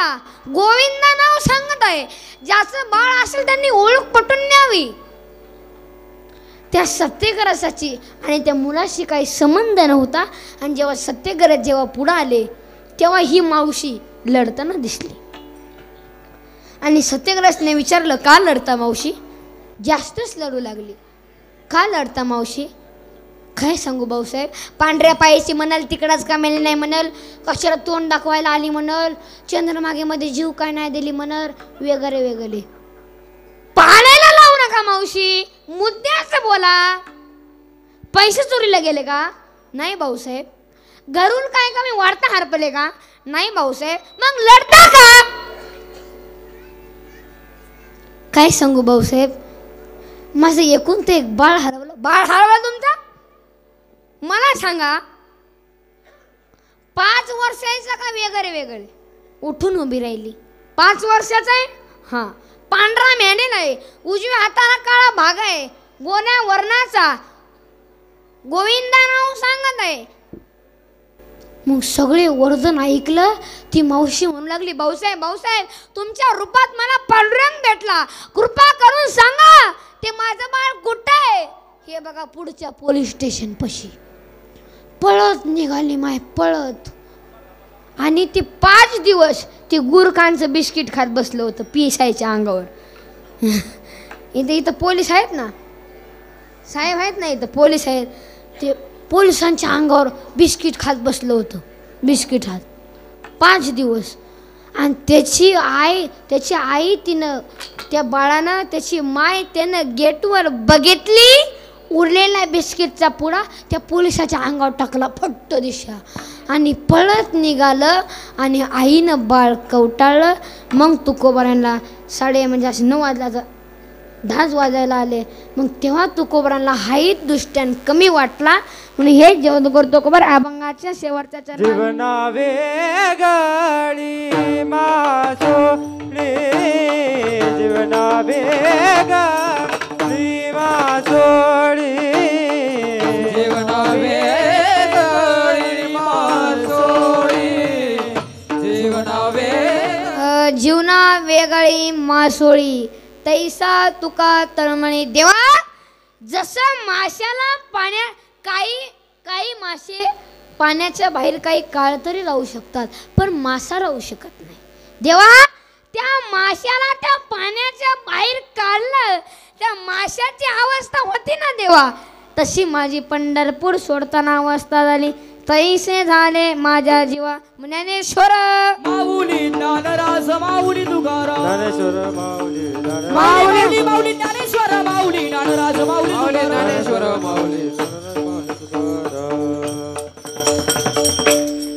ऐका, गोविंद नाव सांगत आहे. ज्याचं बाळ असेल त्यांनी ओळख पटून न्यावी. त्या सत्यग्रसाची आणि त्या मुलाशी काही संबंध नव्हता. आणि जेव्हा सत्यग्रस जेव्हा पुढे आले तेव्हा ही मावशी लढताना दिसली. आणि सत्यग्रसने विचारलं, का लढता मावशी? जास्तच लढू लागली. का लढता मावशी? काय सांगू भाऊसाहेब, पांढऱ्या पायाची म्हणाल तिकडच का मेली नाही म्हणाल, कशाला तोंड दाखवायला आली म्हणाल, चंद्रमागेमध्ये जीव काय नाही दिली म्हणाल, वगैरे वगैरे. पाळायला लावू नका मावशी, मुद्द्याचं बोला. पैसे चोरीला गेले का? नाही भाऊसाहेब. घरून काय का मी वाढता हरपले का? नाही भाऊसाहेब. मग लढता का? काय सांगू भाऊसाहेब, माझं एकूण ते एक बाळ हरवलं. बाळ हरवलं तुमचा? मला सांगा, 5 वर्षाचा का वेगळे वेगळे? उठून उभी राहिली. 5 वर्षाचा आहे. हा, पांढरा मेंढे नाही, उजव्या हाताला काळा भाग आहे, गोण्या वर्णाचा, गोविंदा नाव सांगत आहे. मग सगळे वर्धन ऐकलं. ती मावशी म्हणू लागली, भाऊसाहेब भाऊसाहेब, तुमच्या रूपात मला पांडुरंग भेटला, कृपा करून सांगा ते माझं बाळ कुठं आहे? हे बघा पुढच्या पोलीस स्टेशन पशी. पळत निघाली माय, पळत. आणि ते 5 दिवस ते गुरकांचं बिस्किट खात बसलं होतं पिसायच्या अंगावर. इथं पोलीस आहेत ना, साहेब आहेत ना, इथं पोलीस आहेत. ते पोलिसांच्या अंगावर बिस्किट खात बसलं होतं, बिस्किट खात 5 दिवस. आणि त्याची आई तिनं, त्या बाळानं, त्याची माय त्यानं गेटवर बघितली. उरलेला बिस्किटचा पुडा त्या पोलिसाच्या अंगावर टाकला फट्ट दिशा आणि पळत निघालं. आणि आईनं बाळ कवटाळलं. मग तुकोबारांना म्हणजे असं 9 वाजला, 10 वाजायला आले. मग तेव्हा तुकोबारांना हाईत दुष्ट्यान कमी वाटला म्हणून हे जेवण करतो कोबर अभंगाच्या शेवटच्या चरणात. जीवना वेगळी मासोळी, जीवना वेगळी मासोळी, जीवना वेगळी मासोळी, जीवना वेगळी मासोळी, तैसा तुका तळमळी. देवा, जसं माशाला काही मासे पाण्याच्या बाहेर काही काळ तरी राहू शकतात, पण मासा राहू शकत नाही. देवा, त्या माशाला त्या पाण्याच्या बाहेर काढलं, त्या माशाची अवस्था होती ना देवा, तशी माझी पंढरपूर सोडताना अवस्था झाली. तैसे झाले माझ्या जीवा ज्ञानेश्वर माऊली ज्ञानराज, माऊली तुकाराम, ज्ञानेश्वर माऊली, माऊली माऊली ज्ञानेश्वर, माऊली ज्ञानराज, माऊली ज्ञानेश्वर, माऊली.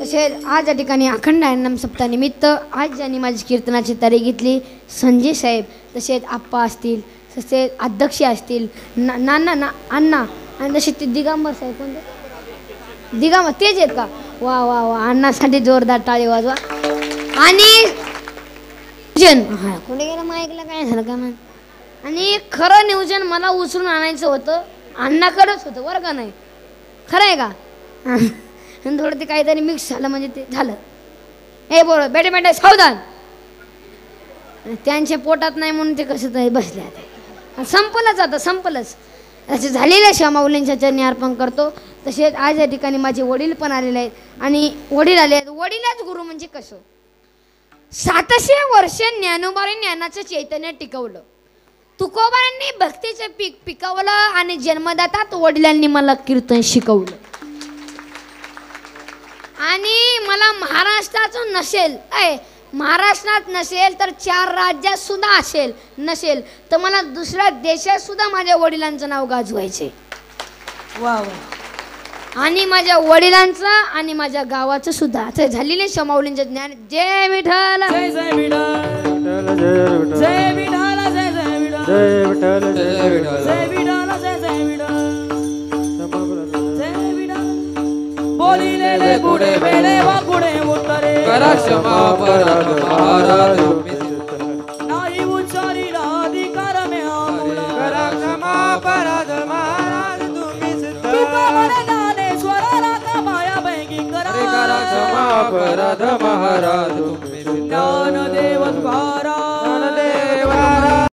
तसेच आज या ठिकाणी अखंड हरिनाम सप्ताहानिमित्त आज ज्यांनी माझी कीर्तनाची तारीख घेतली, संजय साहेब, तसेच आप्पा असतील, तसेच अध्यक्ष असतील, नाना अण्णा, आणि तसे ते दिगंबर साहेब, कोणते दिगंबर तेच आहेत का? वा वा वा, अण्णासाठी जोरदार टाळी वाजवा. आणि कुठे गेला माईकला, काय झालं का मग? आणि खरं नियोजन मला उचलून आणायचं होतं, अण्णाकडेच होतं बरं का? नाही खरं आहे का? थोडं ते काहीतरी मिक्स झालं म्हणजे ते झालं. हे बोल बेटे बेटे सावधान, त्यांच्या पोटात नाही म्हणून ते कसं तरी बसले. आता संपलंच, आता संपलंच. असे झालेल्या श्यामाऊलींच्या चरणी अर्पण करतो. तसेच आज या ठिकाणी माझे वडील पण आलेले आहेत. आणि वडील आले आहेत, वडिलाच गुरु म्हणजे कसं? 700 वर्ष ज्ञानोबांनी ज्ञानाचं चैतन्य टिकवलं, तुकोबांनी भक्तीचं पीक पिकवलं, आणि जन्मदातात वडिलांनी मला कीर्तन शिकवलं. आणि मला महाराष्ट्रातून महाराष्ट्रात नसेल तर 4 राज्यात सुद्धा नसेल तर मला दुसऱ्या देशात सुद्धा माझ्या वडिलांचं नाव गाजवायचे. वा वा. आणि माझ्या वडिलांचं आणि माझ्या गावाचं सुद्धा ते झालेले श्यामाऊलींचे ज्ञान. जय विठ्ठल, जय जय विठ्ठल, जय विठ्ठल, जय विठ्ठल, जय जय विठ्ठल, जय विठ्ठल, जय विठ्ठल, जय विठ्ठल, जय जय विठ्ठल, जय विठ्ठल. बोलिलेले पुढे वेळे वा पुढे उत्तरे, करा क्षमा अपराध महाराज नाही उच्चारीला अधिकार मे आम्हाला, करा क्षमा अपराध महाराज तुम्हीच तर. ज्ञानेश्वराला का माया पैकी करा करा क्षमा अपराध महाराज तुम्हीच तर. ज्ञान कार